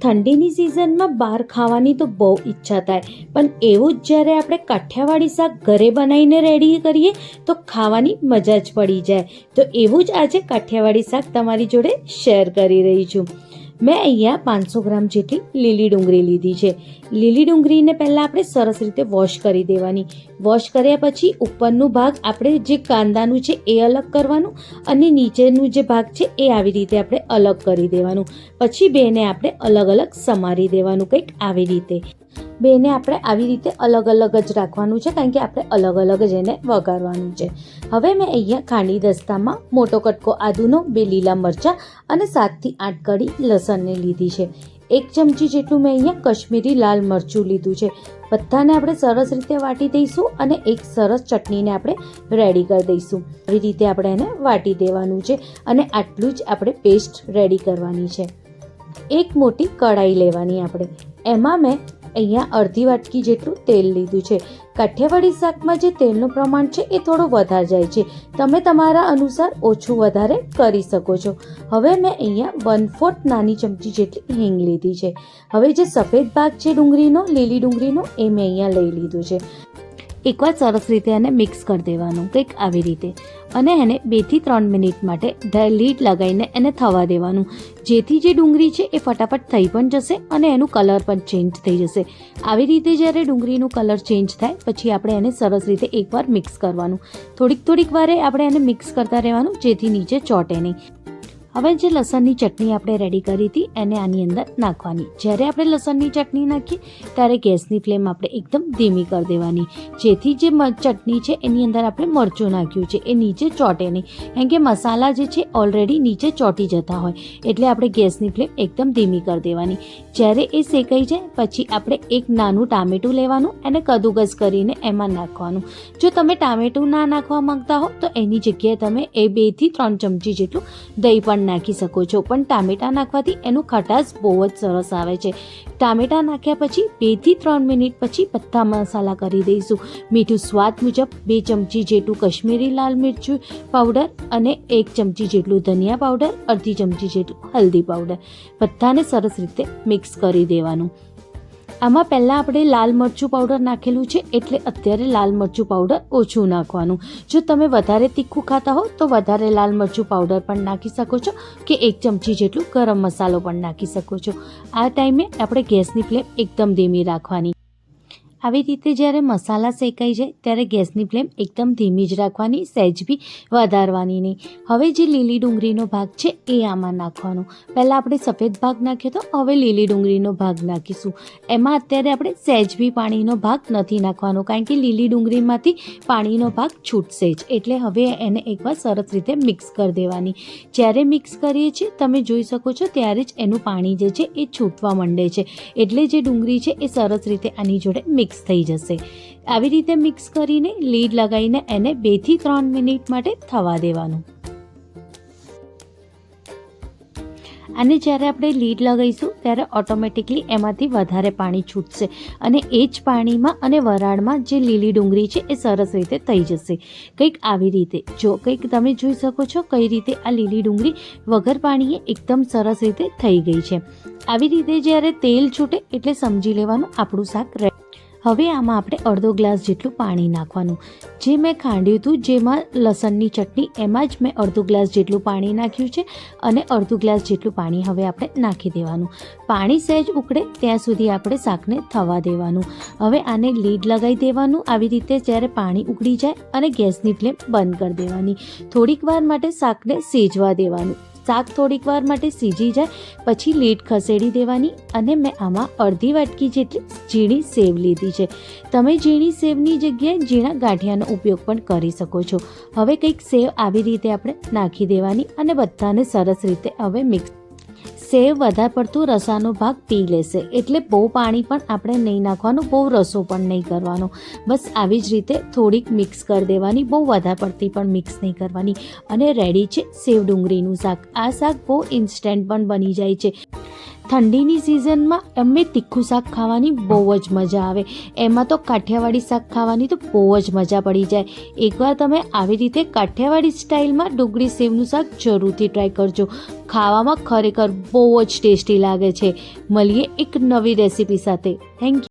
ઠંડીની સિઝનમાં બહાર ખાવાની તો બહુ ઈચ્છા થાય, પણ એવું જ જ્યારે આપણે કાઠિયાવાડી શાક ઘરે બનાવીને રેડી કરીએ તો ખાવાની મજા જ પડી જાય. તો એવું જ આજે કાઠિયાવાડી શાક તમારી જોડે શેર કરી રહી છું. મેં અહીંયા 500 ગ્રામ જેટલી લીલી ડુંગળી લીધી છે. લીલી ડુંગળીને પહેલાં આપણે સરસ રીતે વોશ કરી દેવાની. વોશ કર્યા પછી ઉપરનું ભાગ આપણે જે કાંદાનું છે એ અલગ કરવાનું અને નીચેનું જે ભાગ છે એ આવી રીતે આપણે અલગ કરી દેવાનું. પછી બેને આપણે અલગ અલગ સમારી દેવાનું, કંઈક આવી રીતે. બેને આપણે આવી રીતે અલગ અલગ જ રાખવાનું છે, કારણ કે આપણે અલગ અલગ જ એને વઘારવાનું છે. હવે મેં અહીંયા ખાંડી દસ્તામાં મોટો કટકો આદુનો, 2 લીલા મરચાં અને 7 થી 8 કળી લસણને લીધી છે. 1 ચમચી જેટલું મેં અહીંયા કશ્મીરી લાલ મરચું લીધું છે. બધાને આપણે સરસ રીતે વાટી દઈશું અને એક સરસ ચટણીને આપણે રેડી કરી દઈશું. આવી રીતે આપણે એને વાટી દેવાનું છે અને આટલું જ આપણે પેસ્ટ રેડી કરવાની છે. એક મોટી કઢાઈ લેવાની આપણે. એમાં મેં અહીંયા અડધી વાટકી જેટલું તેલ લીધું છે. કાઠિયાવાડી શાકમાં જે તેલનું પ્રમાણ છે એ થોડું વધારે જાય છે, તમે તમારા અનુસાર ઓછું વધારે કરી શકો છો. હવે મેં અહીંયા 1/4 નાની ચમચી જેટલી હિંગ લીધી છે. હવે જે સફેદ ભાગ છે ડુંગળીનો, લીલી ડુંગળીનો, એ મેં અહીંયા લઈ લીધું છે. એકવાર સરસ રીતે એને મિક્સ કરી દેવાનું, કંઈક આવી રીતે, અને એને 2 થી 3 મિનિટ માટે લીડ લગાવીને એને થવા દેવાનું, જેથી જે ડુંગળી છે એ ફટાફટ થઈ પણ જશે અને એનું કલર પણ ચેન્જ થઈ જશે. આવી રીતે જ્યારે ડુંગળીનું કલર ચેન્જ થાય પછી આપણે એને સરસ રીતે એકવાર મિક્સ કરવાનું. થોડીક વારે આપણે એને મિક્સ કરતા રહેવાનું, જેથી નીચે ચોંટે નહીં. હવે જે લસણની ચટણી આપણે રેડી કરી હતી એને આની અંદર નાખવાની. જ્યારે આપણે લસણની ચટણી નાખીએ ત્યારે ગેસની ફ્લેમ આપણે એકદમ ધીમી કરી દેવાની, જેથી જે ચટણી છે એની અંદર આપણે મરચું નાખ્યું છે એ નીચે ચોંટે નહીં, કારણ કે મસાલા જે છે ઓલરેડી નીચે ચોંટી જતા હોય, એટલે આપણે ગેસની ફ્લેમ એકદમ ધીમી કરી દેવાની. જ્યારે એ શેકાઈ જાય પછી આપણે એક નાનું ટામેટું લેવાનું, એને કદુકસ કરીને એમાં નાખવાનું. જો તમે ટામેટું ના નાખવા માંગતા હો તો એની જગ્યાએ તમે 2 થી 3 ચમચી જેટલું દહીં પણ નાખી શકો છો, પણ ટામેટા નાખવાથી એનું ખટાશ બહુ જ સરસ આવે છે. ટામેટા નાખ્યા પછી 2 થી 3 મિનિટ પછી બધા મસાલા કરી દઈશું. મીઠું સ્વાદ મુજબ, 2 ચમચી જેટલું કશ્મીરી લાલ મિરચું પાવડર અને 1 ચમચી જેટલું ધનિયા પાવડર, અડધી ચમચી જેટલું હલ્દી પાવડર, બધાને સરસ રીતે મિક્સ કરી દેવાનું. આમાં પહેલાં આપણે લાલ મરચું પાવડર નાખેલું છે, એટલે અત્યારે લાલ મરચું પાવડર ઓછું નાખવાનું. જો તમે વધારે તીખું ખાતા હો તો વધારે લાલ મરચું પાવડર પણ નાખી શકો છો, કે 1 ચમચી જેટલું ગરમ મસાલો પણ નાખી શકો છો. આ ટાઈમે આપણે ગેસની ફ્લેમ એકદમ ધીમી રાખવાની. આવી રીતે જ્યારે મસાલા શેકાઈ જાય ત્યારે ગેસની ફ્લેમ એકદમ ધીમી જ રાખવાની, સહેજ બી વધારવાની નહીં. હવે જે લીલી ડુંગળીનો ભાગ છે એ આમાં નાખવાનો. પહેલાં આપણે સફેદ ભાગ નાખ્યો તો, હવે લીલી ડુંગળીનો ભાગ નાખીશું. એમાં અત્યારે આપણે સહેજ બી પાણીનો ભાગ નથી નાખવાનો, કારણ કે લીલી ડુંગળીમાંથી પાણીનો ભાગ છૂટશે જ, એટલે હવે એને એકવાર સરસ રીતે મિક્સ કરી દેવાની. જ્યારે મિક્સ કરીએ છીએ તમે જોઈ શકો છો ત્યારે જ એનું પાણી જે છે એ છૂટવા માંડે છે, એટલે જે ડુંગળી છે એ સરસ રીતે આની જોડે મિક્સ થઈ જશે. આવી રીતે મિક્સ કરીને લીડ લગાવીને એને 2 થી 3 મિનિટ માટે થવા દેવાનું. અને જ્યારે આપણે લીડ લગાવીશું ત્યારે ઓટોમેટિકલી એમાંથી વધારે પાણી છૂટશે અને એ જ પાણીમાં અને વરાળમાં જે લીલી ડુંગળી છે એ સરસ રીતે થઈ જશે. કંઈક આવી રીતે, જો કંઈક તમે જોઈ શકો છો કઈ રીતે આ લીલી ડુંગળી વગર પાણીએ એકદમ સરસ રીતે થઈ ગઈ છે. આવી રીતે જ્યારે તેલ છૂટે એટલે સમજી લેવાનું આપણું શાક રેડી. હવે આમાં આપણે અડધો ગ્લાસ જેટલું પાણી નાખવાનું. જે મેં ખાંડ્યું હતું જેમાં લસણની ચટણી, એમાં જ મેં અડધો ગ્લાસ જેટલું પાણી નાખ્યું છે અને અડધો ગ્લાસ જેટલું પાણી હવે આપણે નાખી દેવાનું. પાણી સહેજ ઉકળે ત્યાં સુધી આપણે શાકને થવા દેવાનું. હવે આને લીડ લગાવી દેવાનું. આવી રીતે જ્યારે પાણી ઉકળી જાય અને ગેસની ફ્લેમ બંધ કરી દેવાની. થોડીક વાર માટે શાકને સિજવા દેવાનું. શાક થોડીક વાર માટે સીજી જાય પછી લીડ ખસેડી દેવાની. અને મેં આમાં અડધી વાટકી જેટલી ઝીણી સેવ લીધી છે. તમે ઝીણી સેવની જગ્યાએ ઝીણા ગાંઠિયાનો ઉપયોગ પણ કરી શકો છો. હવે કંઈક સેવ આવી રીતે આપણે નાખી દેવાની અને બધાને સરસ રીતે હવે મિક્સ. સેવ વધારે પડતું રસાનો ભાગ પી લેશે, એટલે બહુ પાણી પણ આપણે નહીં નાખવાનું, બહુ રસો પણ નહીં કરવાનો. બસ આવી જ રીતે થોડીક મિક્સ કરી દેવાની, બહુ વધારે પડતી પણ મિક્સ નહીં કરવાની. અને રેડી છે સેવ ડુંગળીનું શાક. આ શાક બહુ ઇન્સ્ટન્ટ પણ બની જાય છે. ઠંડીની સિઝનમાં એમને તીખું શાક ખાવાની બહુ જ મજા આવે. એમાં તો કાઠિયાવાડી શાક ખાવાની તો બહુ જ મજા પડી જાય. એકવાર તમે આવી રીતે કાઠિયાવાડી સ્ટાઇલમાં ડુંગળી સેવનું શાક જરૂરથી ટ્રાય કરજો. ખાવામાં ખરેખર બહુ જ ટેસ્ટી લાગે છે. મળીએ એક નવી રેસીપી સાથે. Thank you.